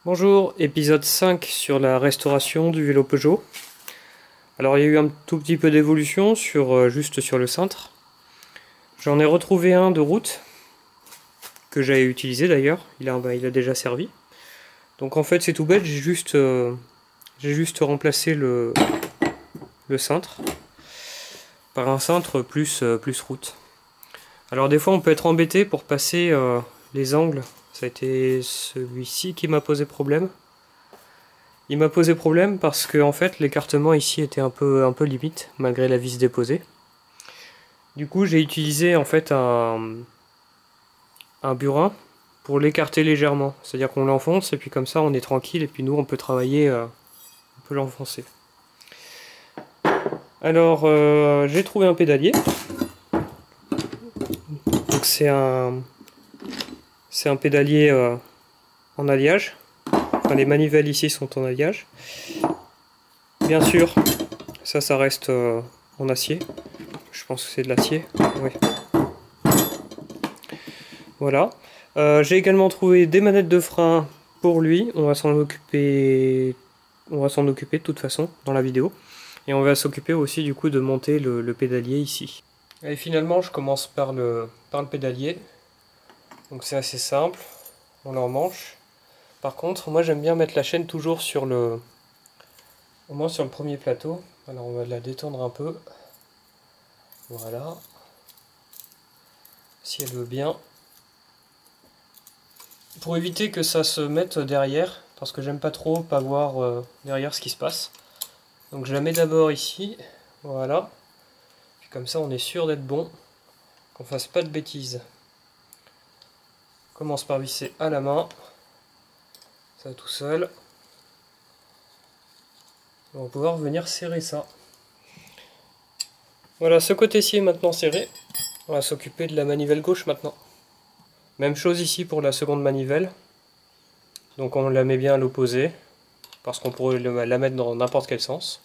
Bonjour, épisode 5 sur la restauration du vélo Peugeot. Alors il y a eu un tout petit peu d'évolution juste sur le cintre. J'en ai retrouvé un de route, que j'avais utilisé d'ailleurs, il a déjà servi. Donc en fait c'est tout bête, j'ai juste remplacé le cintre par un cintre plus route. Alors des fois on peut être embêté pour passer les angles. Ça a été celui-ci qui m'a posé problème. Il m'a posé problème parce que en fait l'écartement ici était un peu limite malgré la vis déposée. Du coup j'ai utilisé en fait un burin pour l'écarter légèrement. C'est-à-dire qu'on l'enfonce et puis comme ça on est tranquille et puis nous on peut travailler, on peut l'enfoncer. Alors j'ai trouvé un pédalier. Donc c'est un pédalier en alliage. Enfin, les manivelles ici sont en alliage. Bien sûr, ça reste en acier. Je pense que c'est de l'acier. Oui. Voilà. J'ai également trouvé des manettes de frein pour lui. On va s'en occuper. On va s'en occuper de toute façon dans la vidéo. Et on va s'occuper aussi du coup de monter le pédalier ici. Et finalement, je commence par le pédalier. Donc c'est assez simple. On l'emmanche. Par contre, moi j'aime bien mettre la chaîne toujours au moins sur le premier plateau. Alors on va la détendre un peu. Voilà. Si elle veut bien. Pour éviter que ça se mette derrière, parce que j'aime pas trop pas voir derrière ce qui se passe. Donc je la mets d'abord ici. Voilà. Puis comme ça on est sûr d'être bon. Qu'on fasse pas de bêtises. On commence par visser à la main. Ça tout seul. On va pouvoir venir serrer ça. Voilà, ce côté-ci est maintenant serré. On va s'occuper de la manivelle gauche maintenant. Même chose ici pour la seconde manivelle. Donc on la met bien à l'opposé, parce qu'on pourrait la mettre dans n'importe quel sens.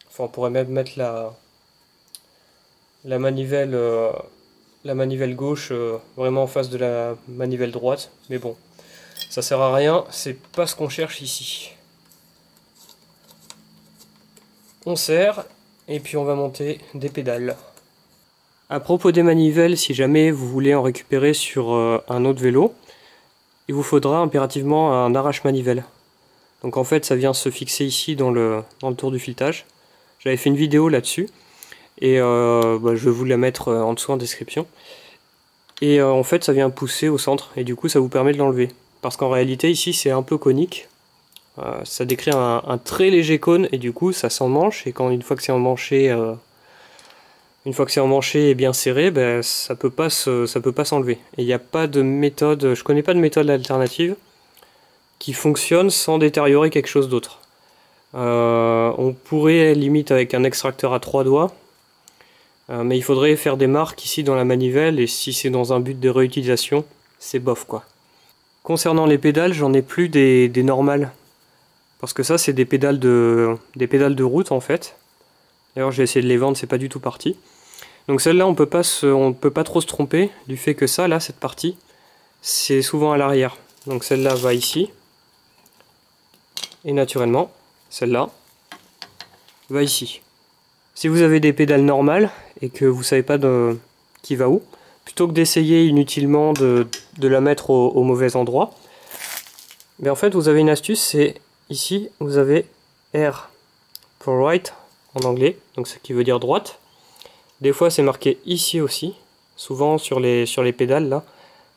Enfin, on pourrait même mettre la manivelle gauche vraiment en face de la manivelle droite. Mais bon, ça sert à rien, c'est pas ce qu'on cherche ici. On serre, et puis on va monter des pédales. À propos des manivelles, si jamais vous voulez en récupérer sur un autre vélo, il vous faudra impérativement un arrache-manivelle. Donc en fait ça vient se fixer ici dans le tour du filetage. J'avais fait une vidéo là-dessus, et je vais vous la mettre en dessous en description. Et en fait ça vient pousser au centre, et du coup ça vous permet de l'enlever. Parce qu'en réalité ici c'est un peu conique. Ça décrit un très léger cône, et du coup ça s'emmanche, et une fois que c'est emmanché... Une fois que c'est emmanché et bien serré, ben, ça peut pas s'enlever. Et il n'y a pas de méthode, je connais pas de méthode alternative qui fonctionne sans détériorer quelque chose d'autre. On pourrait limite avec un extracteur à 3 doigts, mais il faudrait faire des marques ici dans la manivelle, et si c'est dans un but de réutilisation, c'est bof quoi. Concernant les pédales, j'en ai plus des normales, parce que ça c'est des pédales de route en fait. D'ailleurs j'ai essayé de les vendre, c'est pas du tout parti. Donc celle-là on peut pas trop se tromper du fait que ça, là, cette partie, c'est souvent à l'arrière. Donc celle-là va ici. Et naturellement, celle-là va ici. Si vous avez des pédales normales et que vous savez pas qui va où, plutôt que d'essayer inutilement de la mettre au mauvais endroit, mais en fait vous avez une astuce, c'est ici vous avez R pour right en anglais, donc ce qui veut dire droite. Des fois c'est marqué ici aussi, souvent sur les pédales là,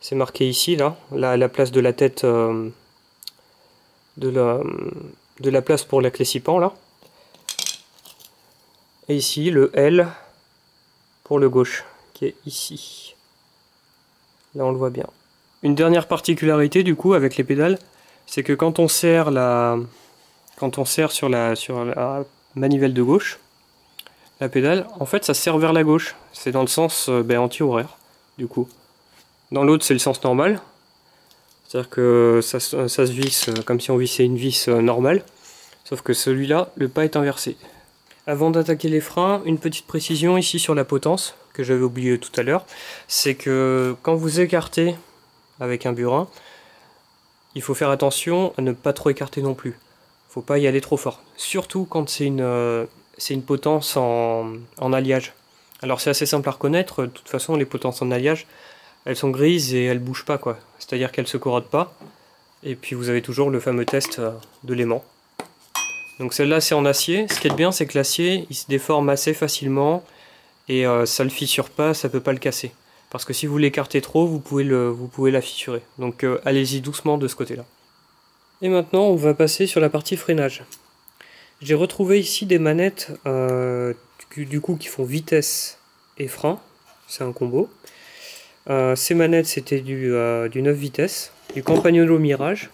c'est marqué ici là, la place de la tête de la place pour la clé scipan là. Et ici le L pour le gauche qui est ici. Là on le voit bien. Une dernière particularité du coup avec les pédales, c'est que quand on serre sur la manivelle de gauche, la pédale, en fait ça serre vers la gauche, c'est dans le sens anti-horaire du coup. Dans l'autre c'est le sens normal, c'est-à-dire que ça se visse comme si on vissait une vis normale, sauf que celui-là, le pas est inversé. Avant d'attaquer les freins, une petite précision ici sur la potence, que j'avais oublié tout à l'heure, c'est que quand vous écartez avec un burin, il faut faire attention à ne pas trop écarter non plus. Faut pas y aller trop fort. Surtout quand c'est une potence en alliage. Alors c'est assez simple à reconnaître, de toute façon les potences en alliage, elles sont grises et elles bougent pas quoi. C'est-à-dire qu'elles se corrodent pas. Et puis vous avez toujours le fameux test de l'aimant. Donc celle-là c'est en acier. Ce qui est bien c'est que l'acier il se déforme assez facilement et ça le fissure pas, ça peut pas le casser. Parce que si vous l'écartez trop, vous pouvez la fissurer. Donc allez-y doucement de ce côté-là. Et maintenant on va passer sur la partie freinage. J'ai retrouvé ici des manettes du coup qui font vitesse et frein. C'est un combo. Ces manettes c'était du 9 vitesses, du Campagnolo Mirage.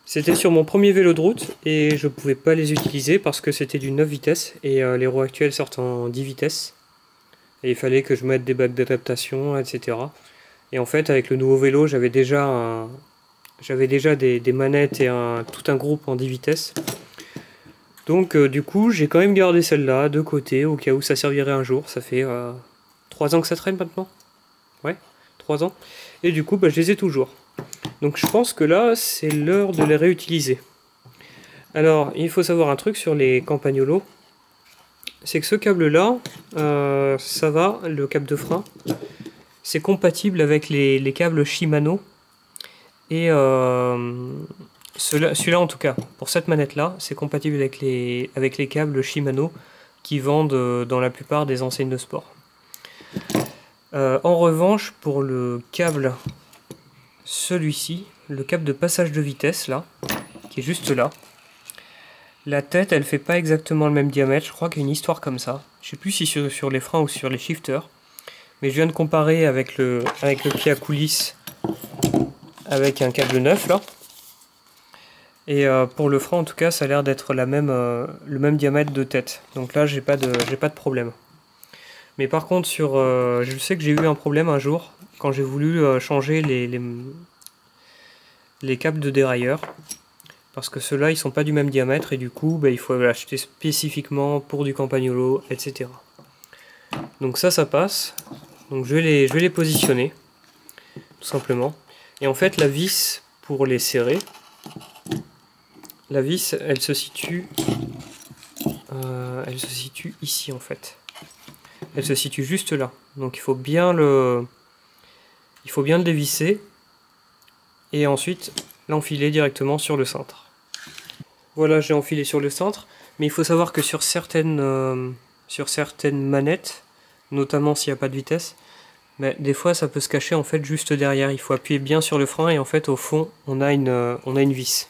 C'était sur mon premier vélo de route et je pouvais pas les utiliser parce que c'était du 9 vitesses et les roues actuelles sortent en 10 vitesses. Et il fallait que je mette des bacs d'adaptation, etc. Et en fait avec le nouveau vélo j'avais déjà des manettes et tout un groupe en 10 vitesses. Donc du coup j'ai quand même gardé celle-là de côté au cas où ça servirait un jour. Ça fait 3 ans que ça traîne maintenant. Ouais, 3 ans. Et du coup bah, je les ai toujours. Donc je pense que là c'est l'heure de les réutiliser. Alors il faut savoir un truc sur les Campagnolo. C'est que ce câble là, ça va, le câble de frein, c'est compatible avec les câbles Shimano. Et celui-là en tout cas, pour cette manette là, c'est compatible avec les câbles Shimano qui vendent dans la plupart des enseignes de sport. En revanche, pour le câble, celui-ci, le câble de passage de vitesse là, qui est juste là, la tête elle fait pas exactement le même diamètre, je crois qu'il y a une histoire comme ça. Je sais plus si sur les freins ou sur les shifters, mais je viens de comparer avec le pied à coulisse avec un câble neuf là. Et pour le frein en tout cas ça a l'air d'être le même diamètre de tête. Donc là j'ai pas de problème. Mais par contre je sais que j'ai eu un problème un jour quand j'ai voulu changer les câbles de dérailleur. Parce que ceux-là ils sont pas du même diamètre et du coup bah, il faut l'acheter spécifiquement pour du Campagnolo, etc. Donc ça passe. Donc je vais les positionner tout simplement. Et en fait la vis pour les serrer, la vis elle se situe ici en fait. Elle se situe juste là. Donc il faut bien le dévisser et ensuite l'enfiler directement sur le cintre. Voilà, j'ai enfilé sur le centre, mais il faut savoir que sur certaines manettes, notamment s'il n'y a pas de vitesse, mais des fois ça peut se cacher en fait juste derrière. Il faut appuyer bien sur le frein et en fait au fond on a une vis.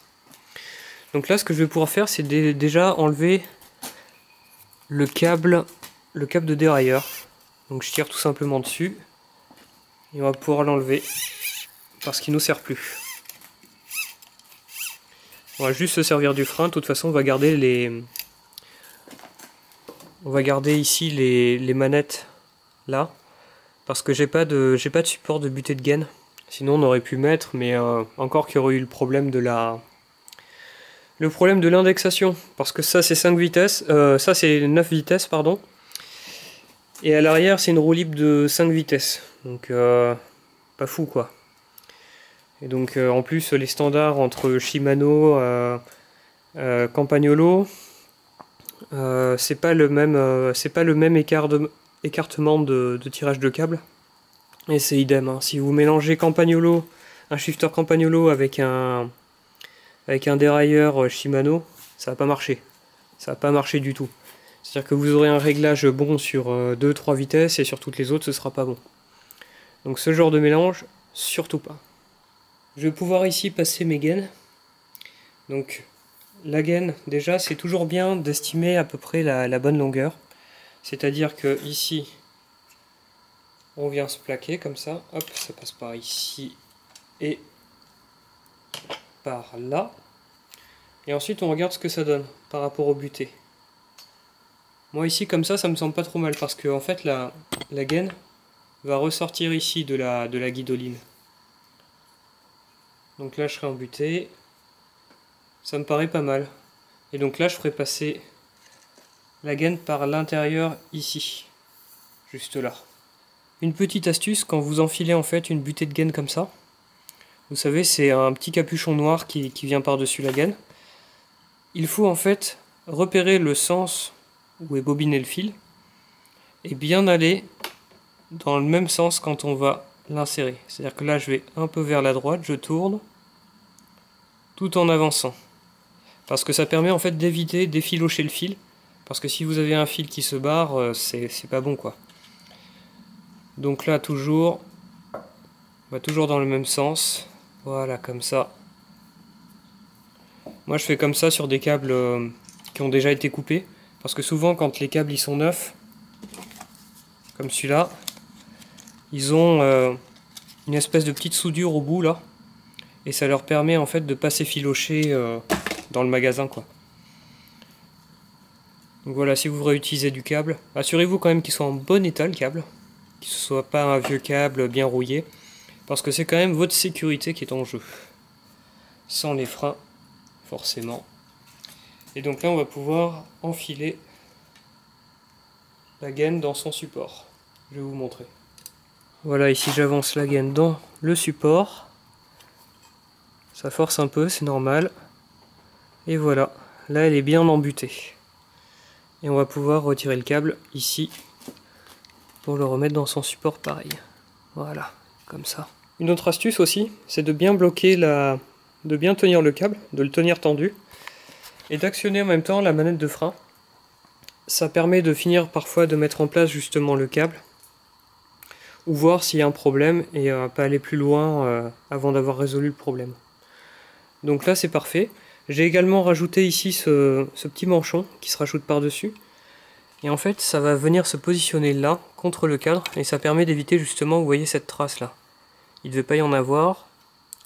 Donc là ce que je vais pouvoir faire c'est déjà enlever le câble de dérailleur. Donc je tire tout simplement dessus et on va pouvoir l'enlever parce qu'il ne nous sert plus. On va juste se servir du frein. De toute façon, on va garder ici les manettes là, parce que j'ai pas de support de butée de gaine. Sinon, on aurait pu mettre, mais encore qu'il y aurait eu le problème de l'indexation, parce que ça c'est 5 vitesses, ça c'est 9 vitesses pardon, et à l'arrière c'est une roue libre de 5 vitesses, donc pas fou quoi. Et donc en plus les standards entre Shimano, Campagnolo, c'est pas le même écartement de tirage de câble. Et c'est idem, hein. Si vous mélangez Campagnolo, un shifter Campagnolo avec un dérailleur Shimano, ça va pas marcher. Ça va pas marcher du tout. C'est-à-dire que vous aurez un réglage bon sur 2-3 vitesses et sur toutes les autres ce sera pas bon. Donc ce genre de mélange, surtout pas. Je vais pouvoir ici passer mes gaines. Donc la gaine, déjà c'est toujours bien d'estimer à peu près la bonne longueur. C'est-à-dire que ici, on vient se plaquer comme ça. Hop, ça passe par ici et par là. Et ensuite on regarde ce que ça donne par rapport au butée. Moi ici comme ça me semble pas trop mal parce que en fait la gaine va ressortir ici de la guidoline. Donc là je serai en butée, ça me paraît pas mal. Et donc là je ferai passer la gaine par l'intérieur ici, juste là. Une petite astuce, quand vous enfilez en fait une butée de gaine comme ça, Vous savez, c'est un petit capuchon noir qui vient par-dessus la gaine. Il faut en fait repérer le sens où est bobiné le fil et bien aller dans le même sens quand on va l'insérer. C'est-à-dire que là, je vais un peu vers la droite, je tourne, tout en avançant. Parce que ça permet en fait d'éviter d'effilocher le fil. Parce que si vous avez un fil qui se barre, c'est pas bon quoi. Donc là, toujours, on va toujours dans le même sens. Voilà, comme ça. Moi, je fais comme ça sur des câbles qui ont déjà été coupés. Parce que souvent, quand les câbles ils sont neufs, comme celui-là, ils ont une espèce de petite soudure au bout là. Et ça leur permet en fait de pas s'effilocher dans le magasin quoi. Donc voilà, si vous réutilisez du câble, assurez-vous quand même qu'il soit en bon état le câble, qu'il ne soit pas un vieux câble bien rouillé, parce que c'est quand même votre sécurité qui est en jeu. Sans les freins, forcément. Et donc là on va pouvoir enfiler la gaine dans son support. Je vais vous montrer. Voilà, ici j'avance la gaine dans le support. Ça force un peu, c'est normal. Et voilà, là elle est bien embutée. Et on va pouvoir retirer le câble ici pour le remettre dans son support pareil. Voilà, comme ça. Une autre astuce aussi, c'est de bien bloquer de bien tenir le câble, de le tenir tendu et d'actionner en même temps la manette de frein. Ça permet de finir parfois de mettre en place justement le câble ou voir s'il y a un problème et pas aller plus loin avant d'avoir résolu le problème. Donc là c'est parfait. J'ai également rajouté ici ce petit manchon qui se rajoute par-dessus. Et en fait, ça va venir se positionner là, contre le cadre, et ça permet d'éviter justement, vous voyez cette trace là. Il ne devait pas y en avoir,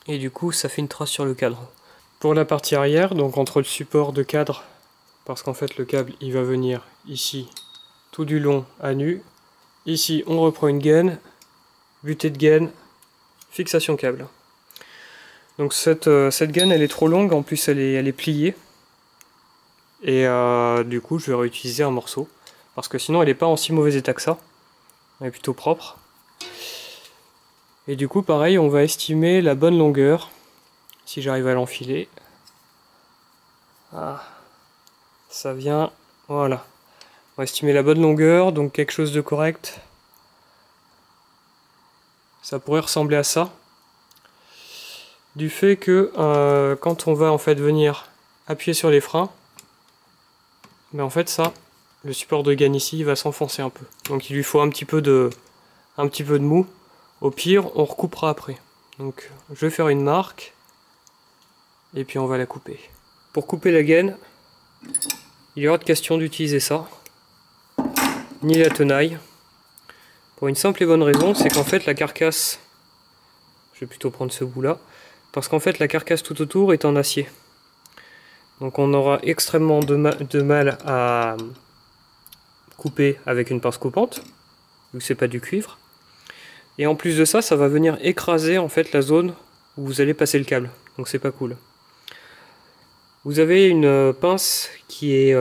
et du coup ça fait une trace sur le cadre. Pour la partie arrière, donc entre le support de cadre, parce qu'en fait le câble il va venir ici, tout du long à nu. Ici on reprend une gaine, butée de gaine, fixation câble. Donc cette gaine elle est trop longue, en plus elle est pliée. Et du coup je vais réutiliser un morceau. Parce que sinon elle n'est pas en si mauvais état que ça. Elle est plutôt propre. Et du coup pareil, on va estimer la bonne longueur. Si j'arrive à l'enfiler. Ah, ça vient, voilà. On va estimer la bonne longueur, donc quelque chose de correct. Ça pourrait ressembler à ça. Du fait que quand on va en fait venir appuyer sur les freins, mais en fait ça, le support de gaine ici il va s'enfoncer un peu. Donc il lui faut un petit peu de mou. Au pire, on recoupera après. Donc je vais faire une marque et puis on va la couper. Pour couper la gaine, il y aura de question d'utiliser ça, ni la tenaille. Pour une simple et bonne raison, c'est qu'en fait la carcasse, je vais plutôt prendre ce bout là, parce qu'en fait la carcasse tout autour est en acier. Donc on aura extrêmement de mal à couper avec une pince coupante, vu que c'est pas du cuivre. Et en plus de ça, ça va venir écraser en fait la zone où vous allez passer le câble. Donc c'est pas cool. Vous avez une pince qui est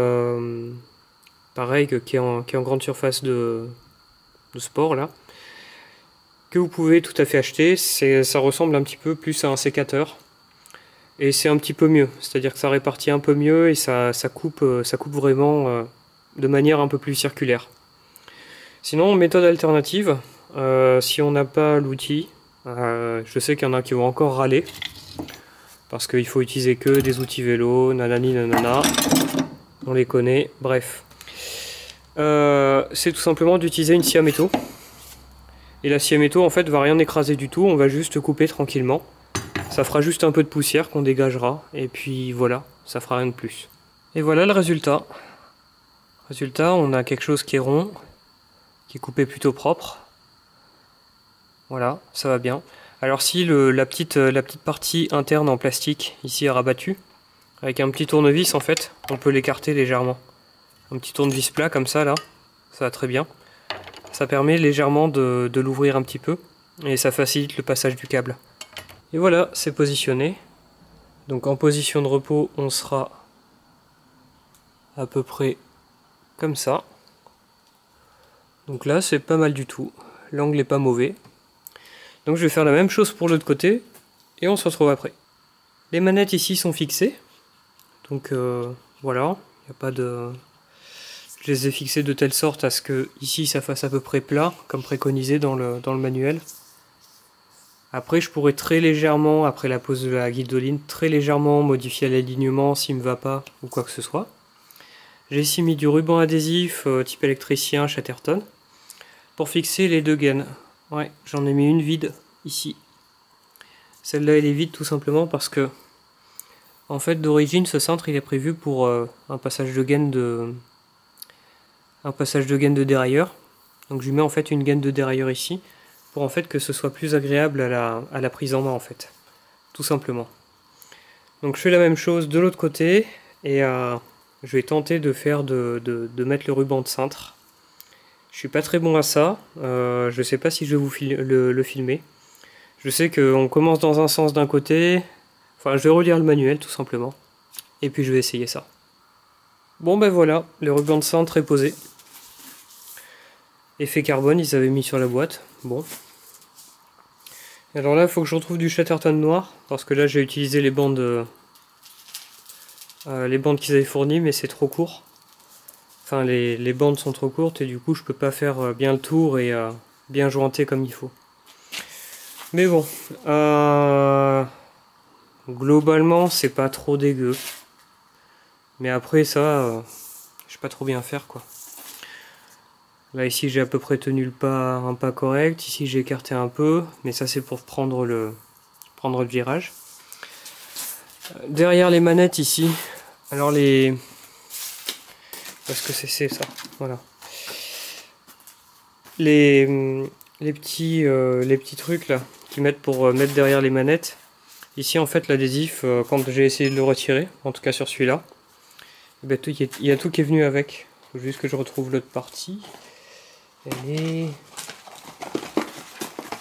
pareil, qui est en grande surface de sport là, que vous pouvez tout à fait acheter. Ça ressemble un petit peu plus à un sécateur. Et c'est un petit peu mieux, c'est-à-dire que ça répartit un peu mieux et ça coupe vraiment de manière un peu plus circulaire. Sinon, méthode alternative, si on n'a pas l'outil, je sais qu'il y en a qui vont encore râler, parce qu'il faut utiliser que des outils vélo, nanani nanana, on les connaît, bref. C'est tout simplement d'utiliser une scie à métaux. Et la scie à métaux en fait va rien écraser du tout, on va juste couper tranquillement. Ça fera juste un peu de poussière qu'on dégagera, et puis voilà, ça fera rien de plus. Et voilà le résultat. Résultat, on a quelque chose qui est rond, qui est coupé plutôt propre. Voilà, ça va bien. Alors si la petite partie interne en plastique, ici est rabattue, avec un petit tournevis en fait, on peut l'écarter légèrement. Un petit tournevis plat comme ça là, ça va très bien. Ça permet légèrement de l'ouvrir un petit peu, et ça facilite le passage du câble. Et voilà, c'est positionné. Donc en position de repos, on sera à peu près comme ça. Donc là, c'est pas mal du tout. L'angle est pas mauvais. Donc je vais faire la même chose pour l'autre côté. et on se retrouve après. Les manettes ici sont fixées, donc voilà, il n'y a pas de... Je les ai fixées de telle sorte à ce que ici ça fasse à peu près plat, comme préconisé dans le manuel. Après je pourrais très légèrement, après la pose de la guidoline, très légèrement modifier l'alignement s'il me va pas ou quoi que ce soit. J'ai ici mis du ruban adhésif type électricien Chatterton pour fixer les deux gaines. Ouais, j'en ai mis une vide ici. Celle-là elle est vide tout simplement parce que en fait d'origine ce cintre il est prévu pour un passage de gaine de dérailleur. Donc je lui mets en fait une gaine de dérailleur ici pour en fait que ce soit plus agréable à la prise en main en fait, tout simplement. Donc je fais la même chose de l'autre côté et je vais tenter de faire de mettre le ruban de cintre. Je suis pas très bon à ça, je sais pas si je vais vous le filmer. Je sais qu'on commence dans un sens d'un côté, enfin je vais relire le manuel tout simplement, et puis je vais essayer ça. Bon ben voilà, le ruban de cintre est posé. Effet carbone, ils avaient mis sur la boîte, bon. Alors là il faut que je retrouve du Chatterton noir, parce que là j'ai utilisé les bandes qu'ils avaient fournies, mais c'est trop court. Enfin les bandes sont trop courtes et du coup je peux pas faire bien le tour et bien jointer comme il faut. Mais bon, globalement c'est pas trop dégueu. Mais après ça, je sais pas trop bien faire quoi. Là ici j'ai à peu près tenu un pas correct, ici j'ai écarté un peu, mais ça c'est pour prendre le virage. Derrière les manettes ici, alors parce que c'est ça, voilà. Les petits trucs là, qu'ils mettent pour mettre derrière les manettes. Ici en fait l'adhésif, quand j'ai essayé de le retirer, en tout cas sur celui-là, il y a tout qui est venu avec. Il faut juste que je retrouve l'autre partie.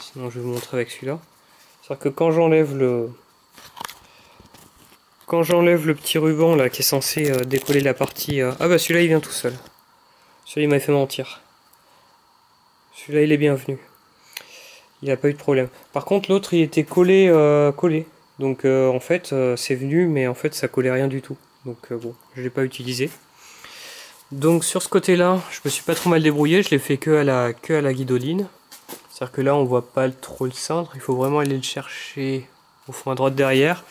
Sinon je vais vous montrer avec celui-là. C'est-à-dire que quand j'enlève le petit ruban là qui est censé décoller la partie... Ah bah celui-là il vient tout seul. Celui-là il m'a fait mentir. Celui-là il est bienvenu. Il n'a pas eu de problème. Par contre l'autre il était collé. Donc en fait c'est venu mais en fait ça collait rien du tout. Donc bon, je ne l'ai pas utilisé. Donc sur ce côté-là, je me suis pas trop mal débrouillé, je l'ai fait que à la guidoline. C'est-à-dire que là on voit pas trop le cintre, il faut vraiment aller le chercher au fond à droite derrière.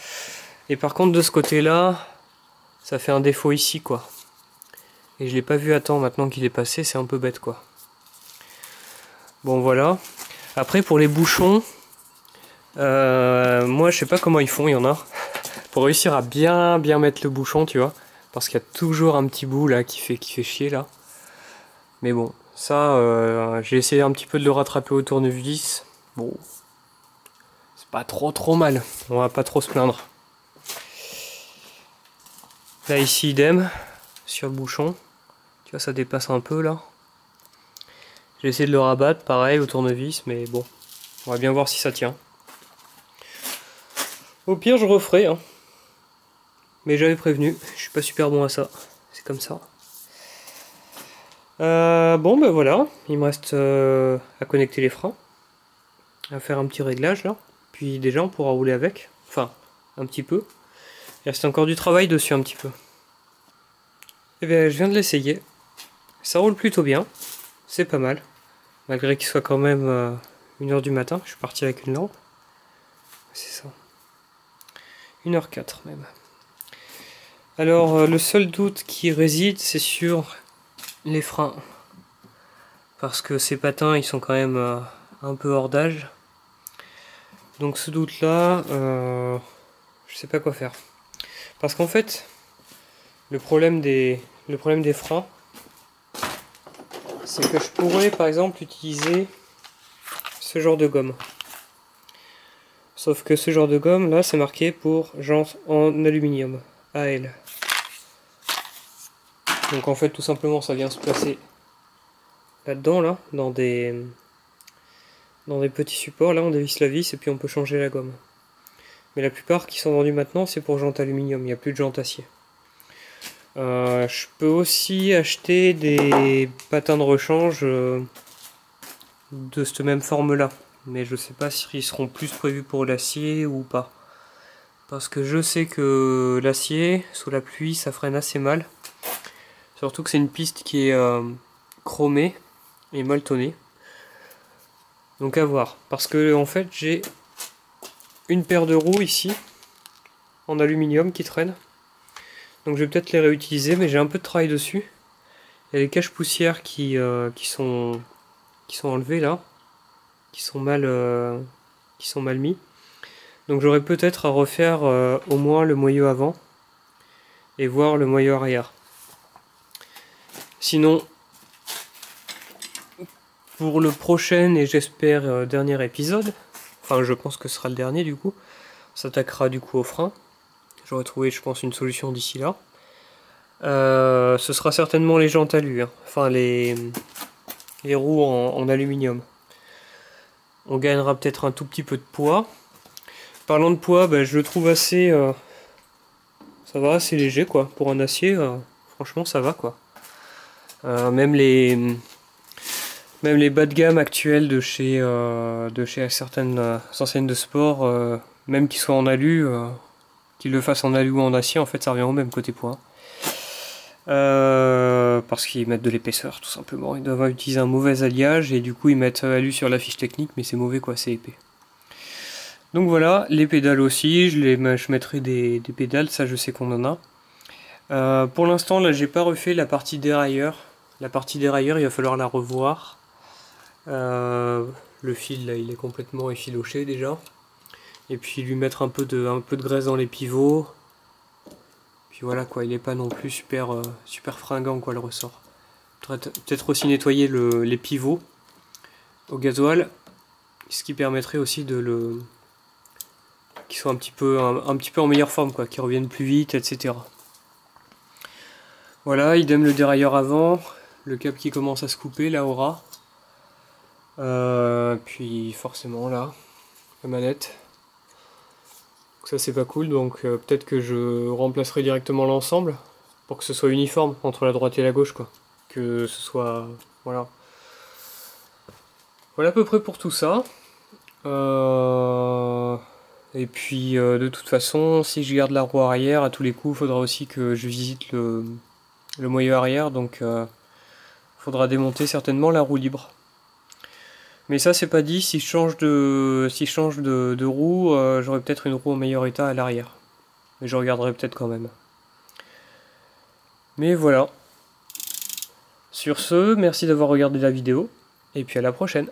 Et par contre de ce côté-là, ça fait un défaut ici quoi. Et je l'ai pas vu à temps maintenant qu'il est passé, c'est un peu bête quoi. Bon voilà. Après pour les bouchons, moi je sais pas comment ils font, il y en a. Pour réussir à bien mettre le bouchon, tu vois. Parce qu'il y a toujours un petit bout là qui fait chier là. Mais bon, ça, j'ai essayé un petit peu de le rattraper au tournevis. Bon, c'est pas trop mal. On va pas trop se plaindre. Là ici idem sur le bouchon. Tu vois ça dépasse un peu là. J'ai essayé de le rabattre pareil au tournevis, mais bon, on va bien voir si ça tient. Au pire je referai hein. Mais j'avais prévenu, je suis pas super bon à ça, c'est comme ça. Bon ben voilà, il me reste à connecter les freins, à faire un petit réglage là, puis déjà on pourra rouler avec, enfin un petit peu. Il reste encore du travail dessus un petit peu. Et bien je viens de l'essayer, ça roule plutôt bien, c'est pas mal, malgré qu'il soit quand même 1h du matin, je suis parti avec une lampe, c'est ça, 1h04 même. Alors le seul doute qui réside c'est sur les freins parce que ces patins ils sont quand même un peu hors d'âge, donc ce doute là je sais pas quoi faire parce qu'en fait le problème des freins c'est que je pourrais par exemple utiliser ce genre de gomme, sauf que ce genre de gomme là c'est marqué pour jantes en aluminium AL. Donc en fait tout simplement ça vient se placer là-dedans là, dans des petits supports, là on dévisse la vis et puis on peut changer la gomme. Mais la plupart qui sont vendus maintenant c'est pour jantes aluminium, il n'y a plus de jantes acier. Je peux aussi acheter des patins de rechange de cette même forme là, mais je sais pas s'ils seront plus prévus pour l'acier ou pas. Parce que je sais que l'acier, sous la pluie, ça freine assez mal. Surtout que c'est une piste qui est chromée et mal tonnée. Donc à voir. Parce que en fait j'ai une paire de roues ici, en aluminium qui traîne. Donc je vais peut-être les réutiliser, mais j'ai un peu de travail dessus. Il y a les caches poussières qui sont enlevées là, qui sont mal mis. Donc j'aurais peut-être à refaire au moins le moyeu avant et voir le moyeu arrière. Sinon, pour le prochain et j'espère dernier épisode, enfin je pense que ce sera le dernier du coup, on s'attaquera du coup au frein. J'aurai trouvé je pense une solution d'ici là. Ce sera certainement les jantes alu, hein. Enfin les roues en aluminium. On gagnera peut-être un tout petit peu de poids. Parlant de poids, bah, je le trouve assez... ça va, assez léger quoi. Pour un acier, franchement ça va quoi. Même les bas de gamme actuels de chez certaines enseignes de sport, même qu'ils soient en alu, qu'ils le fassent en alu ou en acier, en fait ça revient au même côté poids. Parce qu'ils mettent de l'épaisseur tout simplement. Ils doivent utiliser un mauvais alliage et du coup ils mettent alu sur la fiche technique, mais c'est mauvais quoi, c'est épais. Donc voilà, les pédales aussi, je mettrai des pédales, ça je sais qu'on en a. Pour l'instant là j'ai pas refait la partie dérailleur. La partie dérailleur il va falloir la revoir. Le fil là il est complètement effiloché déjà. Et puis lui mettre un peu de graisse dans les pivots. Puis voilà quoi, il est pas non plus super fringant quoi le ressort. Peut-être aussi nettoyer les pivots au gasoil. Ce qui permettrait aussi de qu'ils soient un petit peu en meilleure forme quoi, qu'ils reviennent plus vite, etc. Voilà, idem le dérailleur avant, le câble qui commence à se couper là au ras. Puis forcément là, la manette. Donc ça c'est pas cool, donc peut-être que je remplacerai directement l'ensemble pour que ce soit uniforme entre la droite et la gauche quoi. Que ce soit... voilà. Voilà à peu près pour tout ça. Et puis de toute façon, si je garde la roue arrière, à tous les coups, il faudra aussi que je visite le moyeu arrière, donc il faudra démonter certainement la roue libre. Mais ça c'est pas dit, si je change de roue, j'aurai peut-être une roue en meilleur état à l'arrière. Mais je regarderai peut-être quand même. Mais voilà. Sur ce, merci d'avoir regardé la vidéo, et puis à la prochaine.